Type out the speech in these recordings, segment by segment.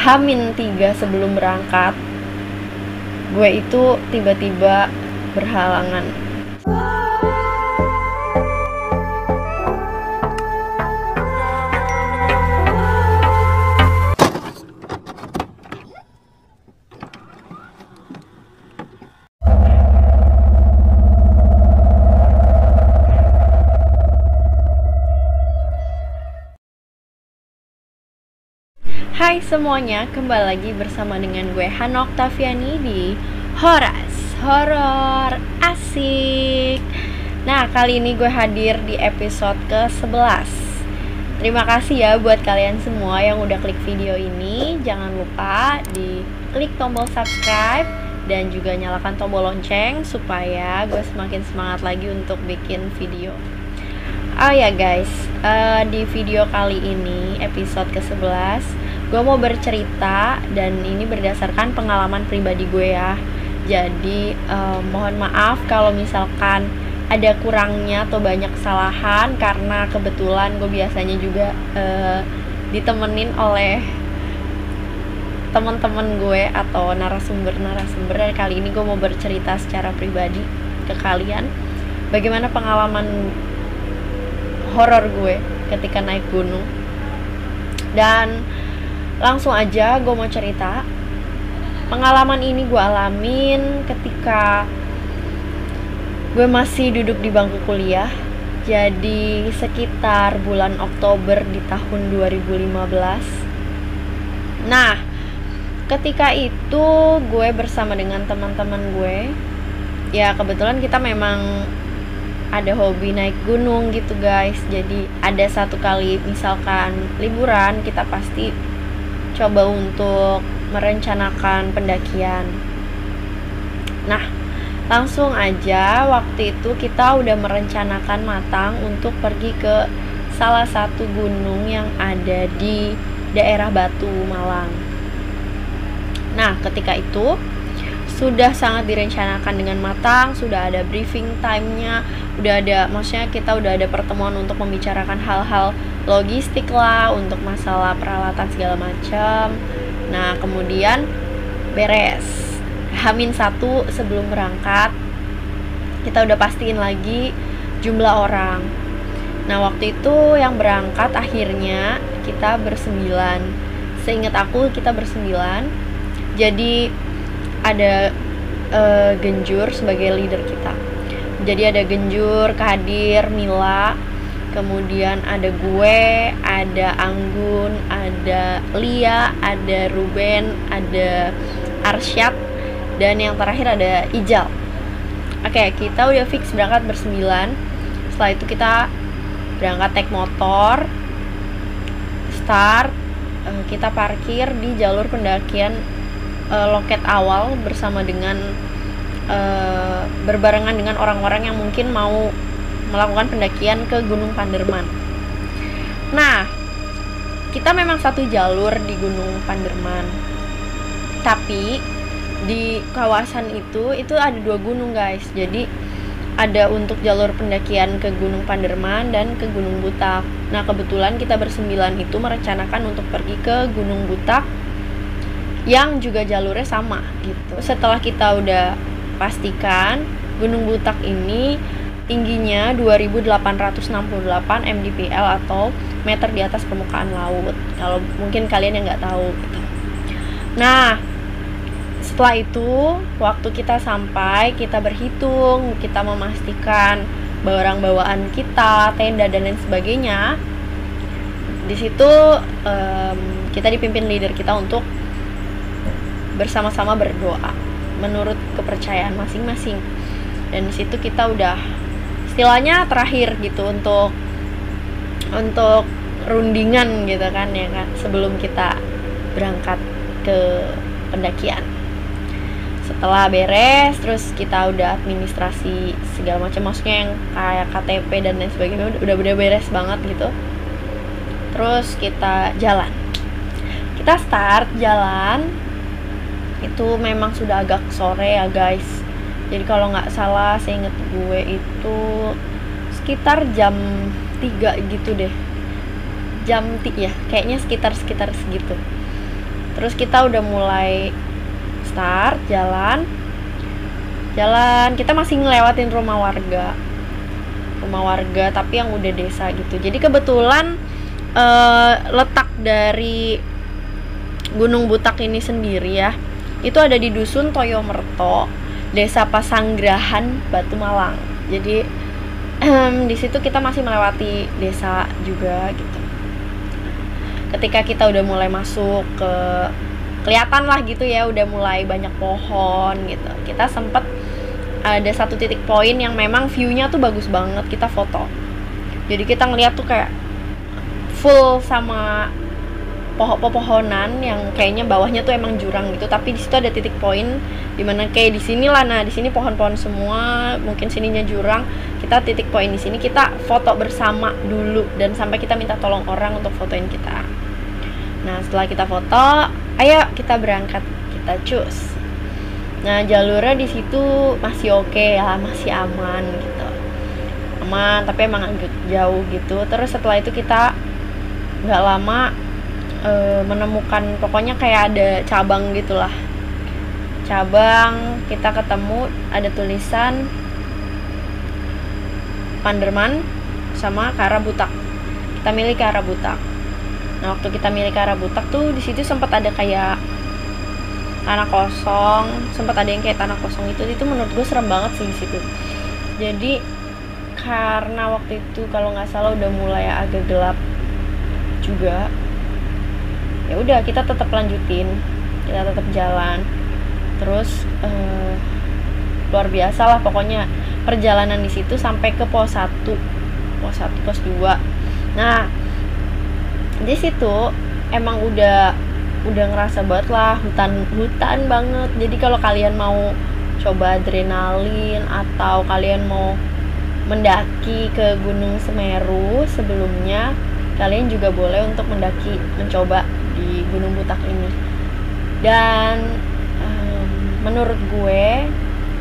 H-3 sebelum berangkat, gue itu tiba-tiba berhalangan. Hai semuanya, kembali lagi bersama dengan gue Hana Oktaviani di Horas Horor Asik. Nah, kali ini gue hadir di episode ke-11. Terima kasih ya buat kalian semua yang udah klik video ini. Jangan lupa di klik tombol subscribe dan juga nyalakan tombol lonceng supaya gue semakin semangat lagi untuk bikin video. Oh ya guys, di video kali ini, episode ke-11, gue mau bercerita dan ini berdasarkan pengalaman pribadi gue ya. Jadi mohon maaf kalau misalkan ada kurangnya atau banyak kesalahan, karena kebetulan gue biasanya juga ditemenin oleh teman-teman gue atau narasumber-narasumber. Dan kali ini gue mau bercerita secara pribadi ke kalian bagaimana pengalaman horor gue ketika naik gunung. Dan langsung aja gue mau cerita. Pengalaman ini gue alamin ketika gue masih duduk di bangku kuliah. Jadi sekitar bulan Oktober di tahun 2015. Nah, ketika itu gue bersama dengan teman-teman gue. Ya kebetulan kita memang ada hobi naik gunung gitu guys. Jadi ada satu kali misalkan liburan, kita pasti coba untuk merencanakan pendakian. Nah, langsung aja waktu itu kita udah merencanakan matang untuk pergi ke salah satu gunung yang ada di daerah Batu, Malang. Nah, ketika itu sudah sangat direncanakan dengan matang, sudah ada briefing time-nya, udah ada, maksudnya kita udah ada pertemuan untuk membicarakan hal-hal logistik lah, untuk masalah peralatan segala macam. Nah, kemudian beres H-1 sebelum berangkat, kita udah pastiin lagi jumlah orang. Nah, waktu itu yang berangkat akhirnya kita bersembilan. Seingat aku kita bersembilan. Jadi ada Genjur sebagai leader kita. Jadi ada Genjur, Kadir, Mila, kemudian ada gue, ada Anggun, ada Lia, ada Ruben, ada Arsyad, dan yang terakhir ada Ijal. Oke, kita udah fix berangkat bersembilan. Setelah itu kita berangkat naik motor, start, kita parkir di jalur pendakian loket awal bersama dengan berbarengan dengan orang-orang yang mungkin mau melakukan pendakian ke Gunung Panderman. Nah, kita memang satu jalur di Gunung Panderman, tapi di kawasan itu ada dua gunung guys. Jadi ada untuk jalur pendakian ke Gunung Panderman dan ke Gunung Butak. Nah, kebetulan kita bersembilan itu merencanakan untuk pergi ke Gunung Butak yang juga jalurnya sama gitu. Setelah kita udah pastikan Gunung Butak ini tingginya 2868 mdpl atau meter di atas permukaan laut, kalau mungkin kalian yang nggak tahu gitu. Nah, setelah itu waktu kita sampai, kita berhitung, kita memastikan barang bawaan kita, tenda dan lain sebagainya. Di situ kita dipimpin leader kita untuk bersama-sama berdoa menurut kepercayaan masing-masing. Dan di situ kita udah istilahnya terakhir gitu untuk rundingan gitu kan ya kan, sebelum kita berangkat ke pendakian. Setelah beres, terus kita udah administrasi segala macam, maksudnya yang kayak KTP dan lain sebagainya udah beres banget gitu. Terus kita jalan, kita start jalan. Itu memang sudah agak sore ya guys. Jadi kalau nggak salah seinget gue itu sekitar jam 3 gitu deh. Jam 3 ya, kayaknya sekitar segitu. Terus kita udah mulai start jalan, kita masih ngelewatin rumah warga tapi yang udah desa gitu. Jadi kebetulan letak dari Gunung Butak ini sendiri ya, itu ada di Dusun Toyomerto, Desa Pasanggrahan, Batu Malang. Jadi di situ kita masih melewati desa juga gitu. Ketika kita udah mulai masuk ke, kelihatan lah gitu ya, udah mulai banyak pohon gitu. Kita sempet ada satu titik poin yang memang view-nya tuh bagus banget, kita foto. Jadi kita ngeliat tuh kayak full sama pohon-pohonan yang kayaknya bawahnya tuh emang jurang gitu, tapi di situ ada titik poin dimana kayak di sini lah. Nah, di sini pohon-pohon semua, mungkin sininya jurang. Kita titik poin di sini, kita foto bersama dulu dan sampai kita minta tolong orang untuk fotoin kita. Nah, setelah kita foto, ayo kita berangkat, kita cus. Nah, jalurnya di situ masih oke ya, masih aman gitu. Aman, tapi emang agak jauh gitu. Terus setelah itu kita nggak lama menemukan, pokoknya kayak ada cabang gitulah. Cabang, kita ketemu ada tulisan Panderman sama ke arah Butak. Kita milih ke arah Butak. Nah, waktu kita milih ke arah Butak tuh di situ sempat ada kayak tanah kosong, sempat ada yang kayak tanah kosong itu menurut gue serem banget sih di situ. Jadi karena waktu itu kalau nggak salah udah mulai agak gelap juga, ya udah kita tetap lanjutin, kita tetap jalan. Terus luar biasa lah pokoknya perjalanan di situ sampai ke pos 1, pos 2. Nah, di situ emang udah ngerasa banget lah hutan banget. Jadi kalau kalian mau coba adrenalin atau kalian mau mendaki ke Gunung Semeru sebelumnya, kalian juga boleh untuk mencoba di Gunung Butak ini. Dan menurut gue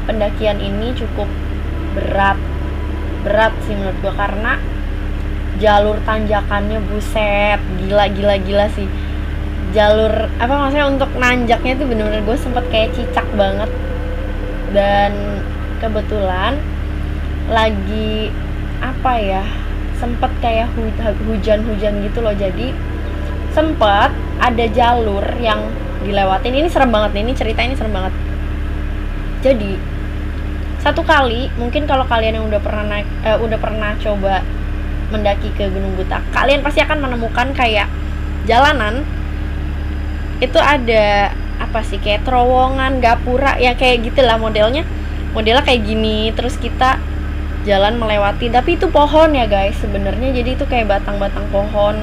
pendakian ini cukup berat sih menurut gue, karena jalur tanjakannya buset, gila sih. Jalur maksudnya untuk nanjaknya itu bener-bener gue sempet kayak cicak banget. Dan kebetulan lagi sempet kayak hujan gitu loh. Jadi sempet ada jalur yang dilewatin. Ini serem banget nih, ini cerita ini serem banget. Jadi satu kali, mungkin kalau kalian yang udah pernah coba mendaki ke Gunung Butak, kalian pasti akan menemukan kayak jalanan itu ada kayak terowongan, gapura ya, kayak gitulah modelnya kayak gini. Terus kita jalan melewati, tapi itu pohon ya guys sebenarnya. Jadi itu kayak batang-batang pohon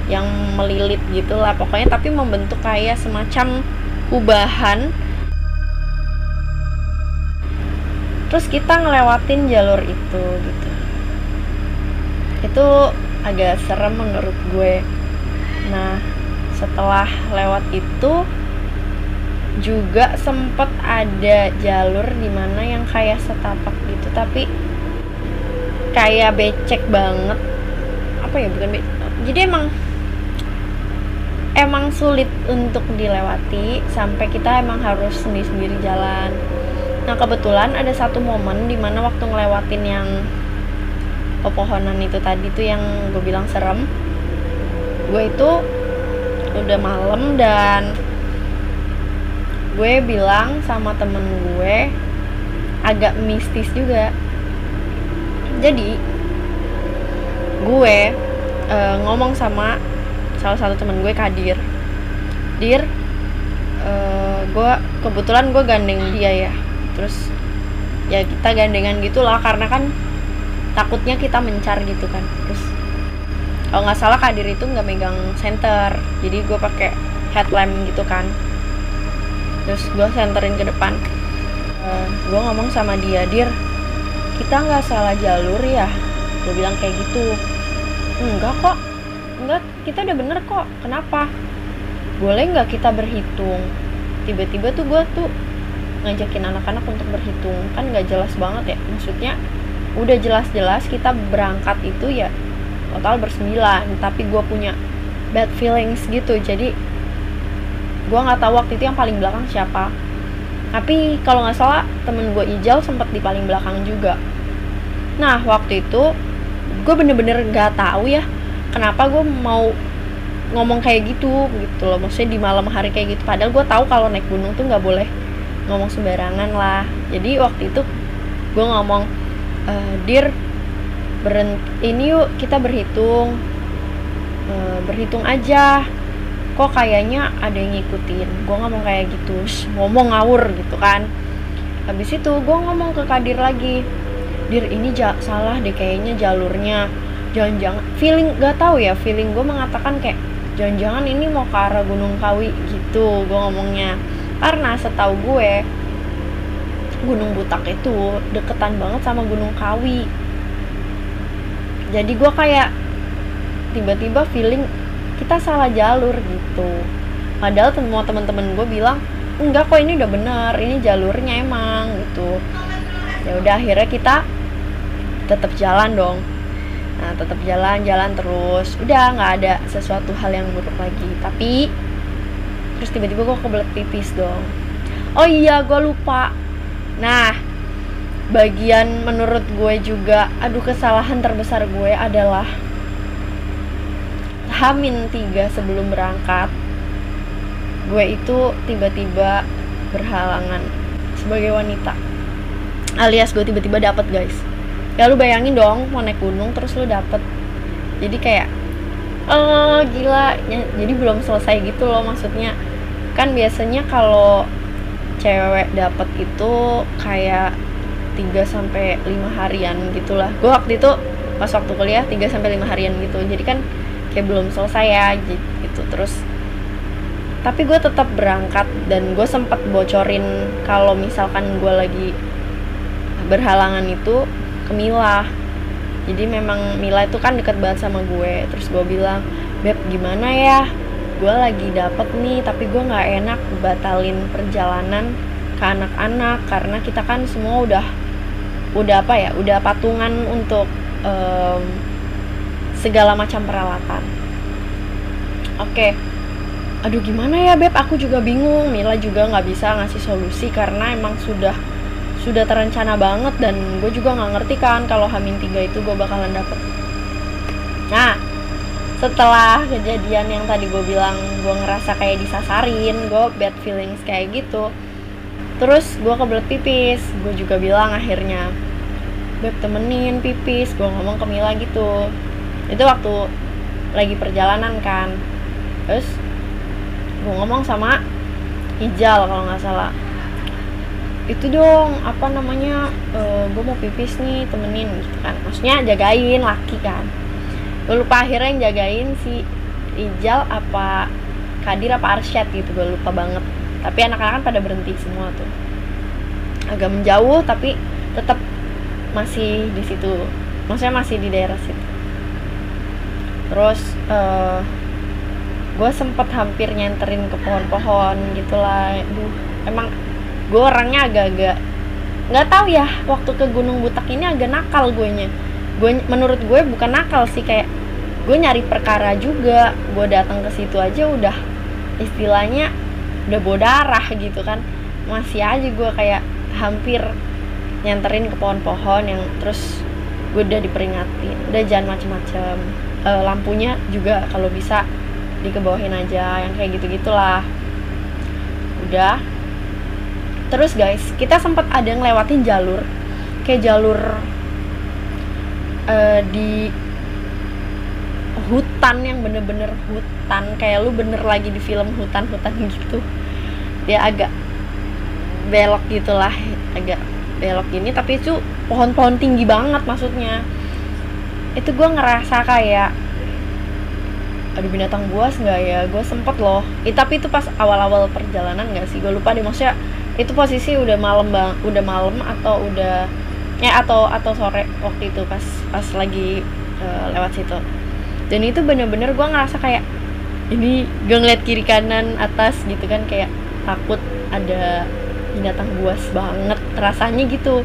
yang melilit gitulah pokoknya, tapi membentuk kayak semacam kubahan. Terus kita ngelewatin jalur itu gitu. Itu agak serem menurut gue. Nah, setelah lewat itu juga sempet ada jalur dimana yang kayak setapak gitu, tapi kayak becek banget. Bukan becek. Jadi emang sulit untuk dilewati, sampai kita emang harus sendiri jalan. Nah, kebetulan ada satu momen dimana waktu ngelewatin yang pepohonan itu tadi tuh yang gue bilang serem, gue itu udah malam dan gue bilang sama temen gue, agak mistis juga. Jadi gue ngomong sama salah satu temen gue, Kadir. Dir, gue kebetulan gue gandeng dia ya. Terus ya kita gandengan gitulah, karena kan takutnya kita mencar gitu kan. Terus kalau nggak salah Kadir itu nggak megang senter, jadi gue pakai headlamp gitu kan. Terus gue senterin ke depan. Gue ngomong sama dia, Dir, kita nggak salah jalur ya? Gue bilang kayak gitu. Enggak kok, enggak, kita udah bener kok. Kenapa? Boleh nggak kita berhitung? Tiba-tiba tuh gue tuh ngajakin anak-anak untuk berhitung, kan nggak jelas banget ya. Maksudnya udah jelas-jelas kita berangkat itu ya total ber9, tapi gue punya bad feelings gitu. Jadi gue nggak tahu waktu itu yang paling belakang siapa, tapi kalau nggak salah temen gue Ijal sempat di paling belakang juga. Nah waktu itu gue bener-bener nggak tahu ya kenapa gue mau ngomong kayak gitu loh, maksudnya di malam hari kayak gitu, padahal gue tahu kalau naik gunung tuh nggak boleh ngomong sembarangan lah. Jadi waktu itu gue ngomong, Dir, ini yuk kita berhitung, berhitung aja, kok kayaknya ada yang ngikutin. Gue ngomong kayak gitu, ngomong ngawur gitu kan. Habis itu gue ngomong ke Kadir lagi, Dir ini salah deh kayaknya jalurnya, jangan-jangan feeling, gak tahu ya, feeling gue mengatakan kayak jangan-jangan ini mau ke arah Gunung Kawi gitu gue ngomongnya. Karena setahu gue Gunung Butak itu deketan banget sama Gunung Kawi, jadi gue kayak tiba-tiba feeling kita salah jalur gitu, padahal semua teman-teman gue bilang enggak kok, ini udah bener, ini jalurnya emang gitu. Ya udah akhirnya kita tetap jalan dong. Nah tetap jalan terus, udah nggak ada sesuatu hal yang buruk lagi. Tapi terus tiba-tiba gue kebelet pipis dong. Oh iya gue lupa. Nah bagian menurut gue juga, aduh kesalahan terbesar gue adalah H-3 sebelum berangkat, gue itu tiba-tiba berhalangan sebagai wanita, alias gue tiba-tiba dapet guys. Ya lu bayangin dong mau naik gunung terus lu dapet, jadi kayak gila ya, jadi belum selesai gitu loh. Maksudnya kan biasanya kalau cewek dapet itu kayak 3-5 harian gitulah. Gue waktu itu pas waktu kuliah 3-5 harian gitu, jadi kan kayak belum selesai ya gitu. Terus tapi gue tetap berangkat, dan gue sempat bocorin kalau misalkan gue lagi berhalangan itu ke Mila. Jadi memang Mila itu kan deket banget sama gue. Terus gue bilang, Beb gimana ya, gue lagi dapet nih, tapi gue nggak enak batalin perjalanan ke anak-anak karena kita kan semua udah apa ya, udah patungan untuk segala macam peralatan. Oke. Aduh gimana ya Beb, aku juga bingung. Mila juga nggak bisa ngasih solusi karena emang sudah terencana banget, dan gue juga nggak ngerti kan kalau H-3 itu gue bakalan dapet. Nah setelah kejadian yang tadi gue bilang gue ngerasa kayak disasarin, gue bad feelings kayak gitu, terus gue kebelet pipis. Gue juga bilang akhirnya, Beb temenin pipis, gue ngomong ke Mila gitu. Itu waktu lagi perjalanan kan. Terus gue ngomong sama Ijal kalau nggak salah, itu dong apa namanya, gue mau pipis nih temenin gitu kan, maksudnya jagain laki kan. Gue lupa akhirnya yang jagain si Ijal apa Kadir apa Arsyad gitu, gue lupa banget. Tapi anak-anak kan pada berhenti semua tuh, agak menjauh tapi tetap masih di situ, maksudnya masih di daerah situ. Terus gue sempet hampir nyenterin ke pohon-pohon gitulah. Duh emang gue orangnya agak-agak nggak tahu ya, waktu ke Gunung Butak ini agak nakal gue menurut gue bukan nakal sih, kayak gue nyari perkara juga. Gue datang ke situ aja udah istilahnya udah bawa darah gitu kan, masih aja gue kayak hampir nyenterin ke pohon-pohon yang terus gue udah diperingatin, udah jangan macem-macem, lampunya juga kalau bisa dikebawahin aja, yang kayak gitu-gitulah. Udah. Terus guys, kita sempat ada ngelewatin jalur kayak jalur di hutan yang bener-bener hutan, kayak lu bener lagi di film hutan-hutan gitu. Dia agak belok gitulah, agak belok gini, tapi itu pohon-pohon tinggi banget. Maksudnya itu gue ngerasa kayak aduh binatang buas nggak ya. Gue sempet loh, tapi itu pas awal-awal perjalanan nggak sih, gue lupa deh. Maksudnya itu posisi udah malam atau udah ya atau sore waktu itu pas lagi lewat situ. Dan itu bener-bener gue ngerasa kayak ini gue ngeliat kiri kanan atas gitu kan, kayak takut ada binatang buas banget rasanya gitu.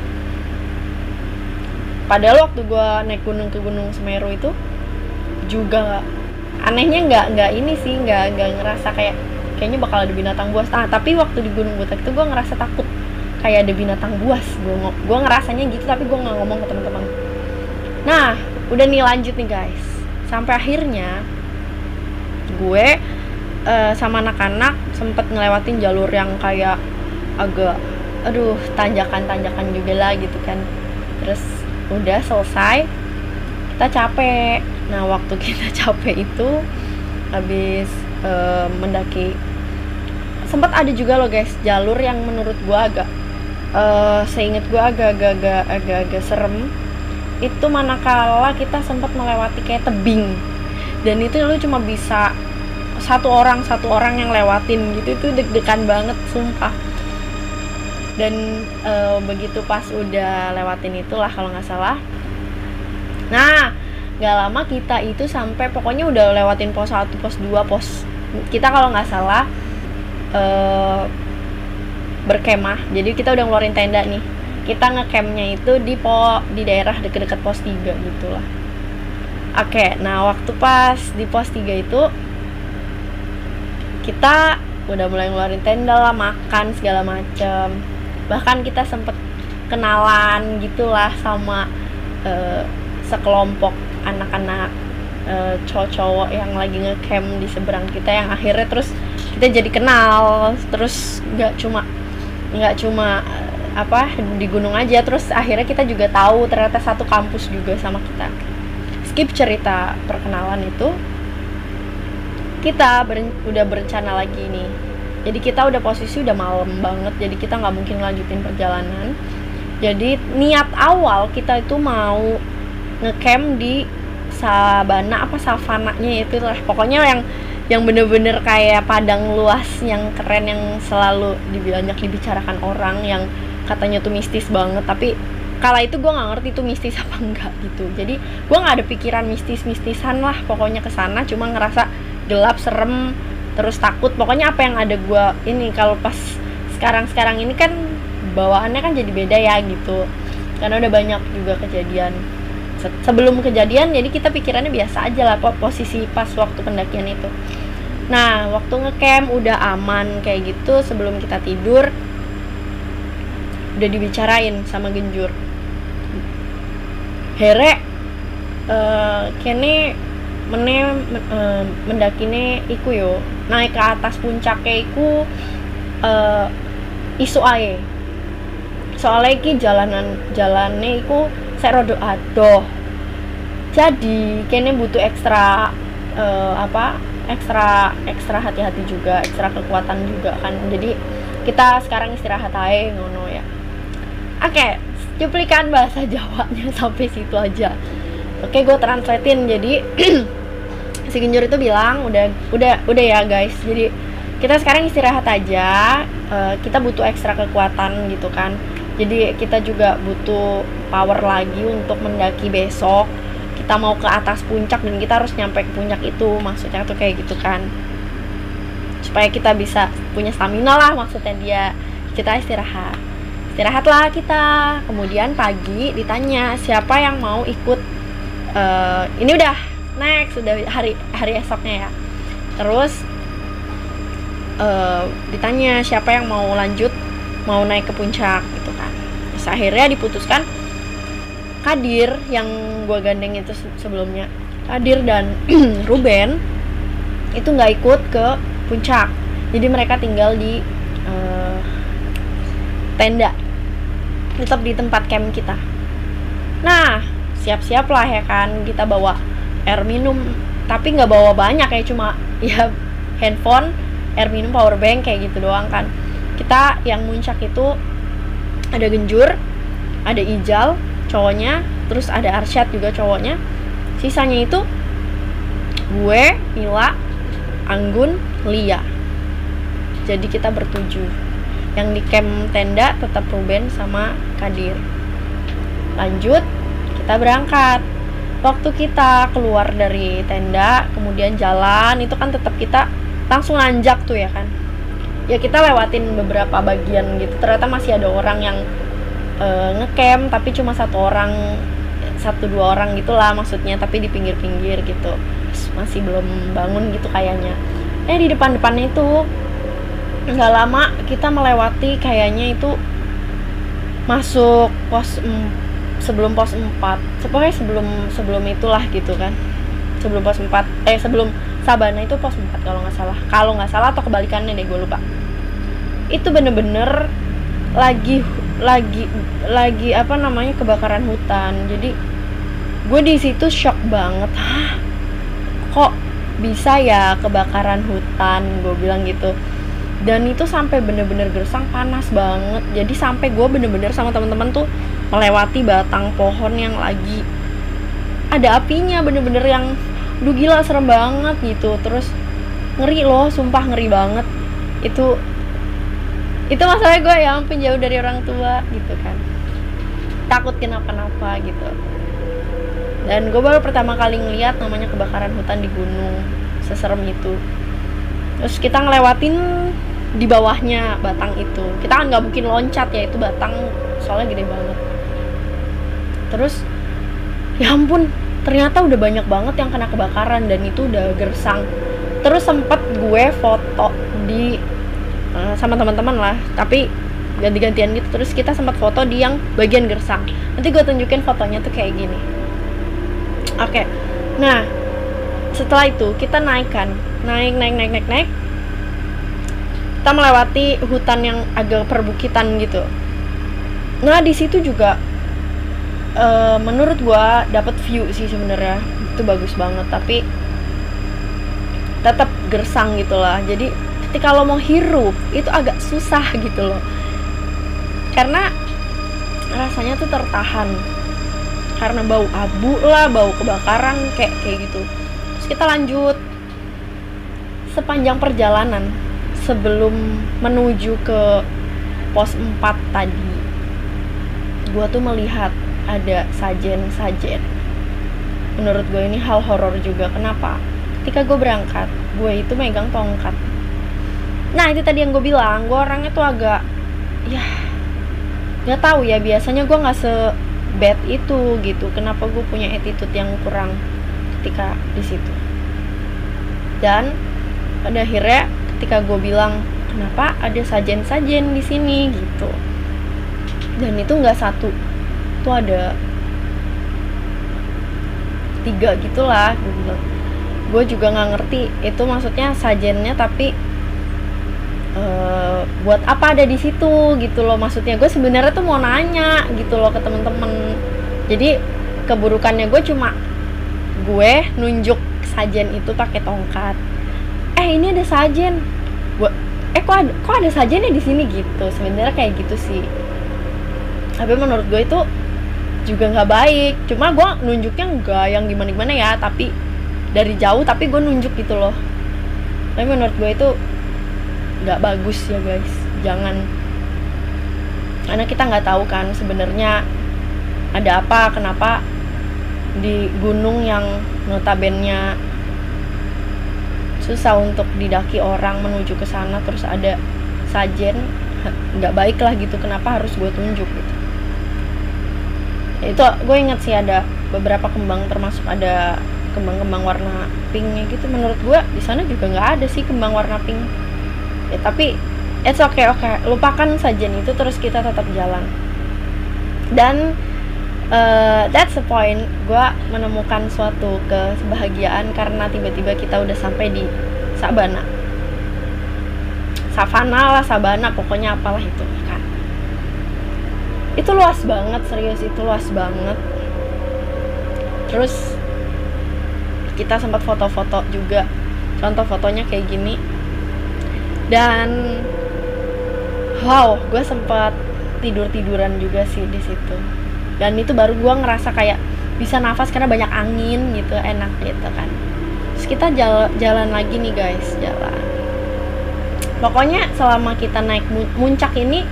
Padahal waktu gue naik gunung ke Gunung Semeru itu juga anehnya nggak ini sih, nggak ngerasa kayak kayaknya bakal ada binatang buas. Tapi waktu di Gunung Butek itu gue ngerasa takut kayak ada binatang buas. Gue ngerasanya gitu, tapi gue nggak ngomong ke teman-teman. Nah, udah nih lanjut nih guys. Sampai akhirnya gue sama anak-anak sempet ngelewatin jalur yang kayak agak tanjakan-tanjakan juga lah gitu kan. Terus udah selesai, kita capek. Nah, waktu kita capek itu habis mendaki, sempat ada juga loh guys jalur yang menurut gue agak seinget gue agak serem. Itu manakala kita sempat melewati kayak tebing, dan itu lu cuma bisa satu orang yang lewatin gitu. Itu deg-degan banget sumpah. Dan begitu pas udah lewatin itulah kalau nggak salah, nah gak lama kita itu sampai, pokoknya udah lewatin pos 1, pos 2, pos kita kalau nggak salah berkemah. Jadi kita udah ngeluarin tenda nih, kita ngecampnya itu di daerah deket-deket pos 3 gitulah. Oke, nah waktu pas di pos 3 itu kita udah mulai ngeluarin tenda lah, makan segala macem. Bahkan kita sempet kenalan gitulah sama sekelompok anak-anak cowok-cowok yang lagi ngecamp di seberang kita, yang akhirnya terus kita jadi kenal. Terus nggak cuma di gunung aja, terus akhirnya kita juga tahu ternyata satu kampus juga sama kita. Skip cerita perkenalan itu, kita udah berencana lagi nih. Jadi kita udah posisi udah malam banget, jadi kita nggak mungkin lanjutin perjalanan. Jadi niat awal kita itu mau ngecamp di savananya itu lah, pokoknya yang bener-bener kayak padang luas yang keren, yang selalu banyak dibicarakan orang, yang katanya tuh mistis banget. Tapi kala itu gue nggak ngerti itu mistis apa enggak gitu. Jadi gue nggak ada pikiran mistisan lah pokoknya kesana, cuma ngerasa gelap, serem, terus takut. Pokoknya apa yang ada gue ini, kalau pas sekarang ini kan bawaannya kan jadi beda ya gitu, karena udah banyak juga kejadian sebelum kejadian. Jadi kita pikirannya biasa aja lah kok posisi pas waktu pendakian itu. Nah, waktu ngecamp udah aman kayak gitu, sebelum kita tidur udah dibicarain sama Genjur, Here kene mendakine iku yo, naik ke atas puncaknya iku isu ae, soalnya iki jalannya iku saya rada adoh, jadi kene butuh ekstra ekstra hati-hati juga, ekstra kekuatan juga kan. Jadi kita sekarang istirahat aja ngono ya. Oke, cuplikan bahasa Jawanya sampai situ aja. Oke, gue translatein. Jadi si Genjur itu bilang udah ya guys, jadi kita sekarang istirahat aja, kita butuh ekstra kekuatan gitu kan. Jadi kita juga butuh power lagi untuk mendaki besok. Kita mau ke atas puncak dan kita harus nyampe ke puncak itu, maksudnya tuh kayak gitu kan, supaya kita bisa punya stamina lah maksudnya dia. Kita istirahatlah kita. Kemudian pagi ditanya siapa yang mau ikut, ini udah next, udah hari esoknya ya. Terus ditanya siapa yang mau lanjut, mau naik ke puncak gitu kan. Terus akhirnya diputuskan Kadir yang gue gandeng itu sebelumnya, Kadir dan Ruben itu nggak ikut ke puncak. Jadi mereka tinggal di tenda, tetap di tempat camp kita. Nah, siap-siap lah ya kan, kita bawa air minum, tapi nggak bawa banyak ya, cuma ya handphone, air minum, power bank kayak gitu doang kan. Kita yang muncak itu ada Genjur, ada Ijal cowoknya, terus ada Arsyad juga cowoknya. Sisanya itu gue, Mila, Anggun, Lia. Jadi kita bertujuh. Yang di camp tenda tetap Ruben sama Kadir. Lanjut, kita berangkat. Waktu kita keluar dari tenda, kemudian jalan, itu kan tetap kita langsung nanjak tuh ya kan. Ya kita lewatin beberapa bagian gitu. Ternyata masih ada orang yang ngecamp, tapi cuma 1-2 orang gitulah maksudnya, tapi di pinggir-pinggir gitu, masih belum bangun gitu kayaknya. Di depan-depannya itu nggak lama kita melewati kayaknya itu masuk sebelum pos 4. Pokoknya sebelum itulah gitu kan. Sebelum pos 4, sebelum Sabana itu pos 4 kalau nggak salah atau kebalikannya deh, gue lupa. Itu bener-bener lagi apa namanya, kebakaran hutan. Jadi gue di situ shock banget. Hah, kok bisa ya kebakaran hutan, gue bilang gitu. Dan itu sampai bener-bener gersang, panas banget. Jadi sampai gue bener-bener sama teman-teman tuh melewati batang pohon yang lagi ada apinya, bener-bener yang duh gila, serem banget gitu. Terus ngeri loh, sumpah ngeri banget. Itu masalahnya gue ya ampun, jauh dari orang tua gitu kan, takut kenapa-napa gitu. Dan gue baru pertama kali ngeliat namanya kebakaran hutan di gunung, seserem itu. Terus kita ngelewatin di bawahnya batang itu, kita kan nggak mungkin loncat ya, itu batang soalnya gede banget. Terus ya ampun, ternyata udah banyak banget yang kena kebakaran dan itu udah gersang. Terus sempet gue foto di sama teman-teman lah, tapi ganti-gantian gitu. Terus kita sempat foto di yang bagian gersang. Nanti gue tunjukin fotonya tuh kayak gini. Oke. Nah, setelah itu kita naik. Kita melewati hutan yang agak perbukitan gitu. Nah, di situ juga menurut gue dapet view sih sebenarnya. Itu bagus banget, tapi tetap gersang gitulah. Jadi kalau mau hirup itu agak susah gitu loh, karena rasanya tuh tertahan karena bau abu lah, bau kebakaran kayak gitu. Terus kita lanjut. Sepanjang perjalanan sebelum menuju ke pos 4 tadi, gua tuh melihat ada sajen. Menurut gue ini hal horor juga. Kenapa? Ketika gue berangkat, gue itu megang tongkat. Nah, itu tadi yang gue bilang, gue orangnya tuh agak, ya gak tahu ya, biasanya gue gak se-bad itu gitu. Kenapa gue punya attitude yang kurang ketika di situ. Dan pada akhirnya ketika gue bilang, kenapa ada sajen-sajen di sini gitu. Dan itu gak satu, itu ada 3 gitulah, gue bilang. Gue juga gak ngerti itu maksudnya sajennya, tapi buat apa ada di situ gitu loh. Maksudnya gue sebenarnya tuh mau nanya gitu loh ke temen-temen. Jadi keburukannya gue cuma gue nunjuk sajen itu pakai tongkat. Ini ada sajen. Kok ada sajennya di sini gitu. Sebenarnya kayak gitu sih. Tapi menurut gue itu juga nggak baik. Cuma gue nunjuknya nggak yang gimana-gimana ya, tapi dari jauh, tapi gue nunjuk gitu loh. Tapi menurut gue itu nggak bagus ya guys, jangan, karena kita nggak tahu kan sebenarnya ada apa, kenapa di gunung yang notabene susah untuk didaki orang menuju ke sana terus ada sajen. Nggak baik lah gitu, kenapa harus gue tunjuk gitu. Itu gue inget sih ada beberapa kembang, termasuk ada kembang-kembang warna pinknya gitu. Menurut gue di sana juga nggak ada sih kembang warna pink. Ya, tapi it's okay, lupakan sajen itu, terus kita tetap jalan. Dan that's the point, gue menemukan suatu kebahagiaan karena tiba-tiba kita udah sampai di Sabana, Sabana, pokoknya apalah itu kan. Itu luas banget, serius itu luas banget. Terus kita sempat foto-foto juga, contoh fotonya kayak gini. Dan wow, gue sempat tiduran juga sih di situ. Dan itu baru gue ngerasa kayak bisa nafas karena banyak angin gitu, enak gitu kan. Terus kita jalan lagi nih guys, jalan. Pokoknya selama kita naik muncak ini,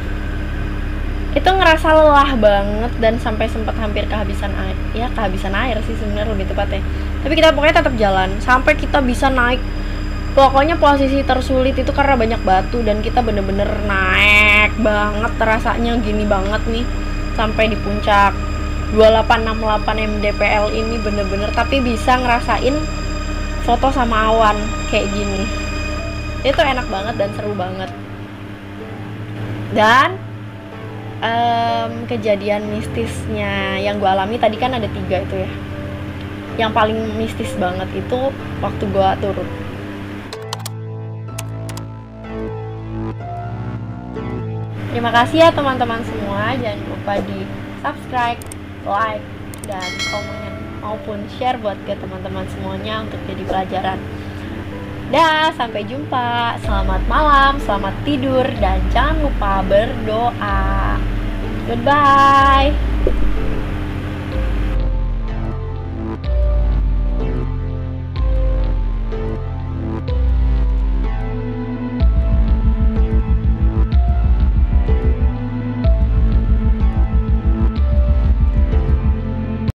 itu ngerasa lelah banget dan sampai sempat hampir kehabisan air. Ya kehabisan air sih sebenarnya lebih tepatnya. Tapi kita pokoknya tetap jalan sampai kita bisa naik. Pokoknya posisi tersulit itu karena banyak batu dan kita bener-bener naik banget, rasanya gini banget nih sampai di puncak 2868 mdpl ini bener-bener, tapi bisa ngerasain foto sama awan kayak gini. Itu enak banget dan seru banget. Dan kejadian mistisnya yang gue alami tadi kan ada 3 itu ya. Yang paling mistis banget itu waktu gue turun. Terima kasih ya teman-teman semua. Jangan lupa di subscribe, like, dan komen maupun share buat ke teman-teman semuanya untuk jadi pelajaran. Dah, sampai jumpa. Selamat malam, selamat tidur, dan jangan lupa berdoa. Goodbye.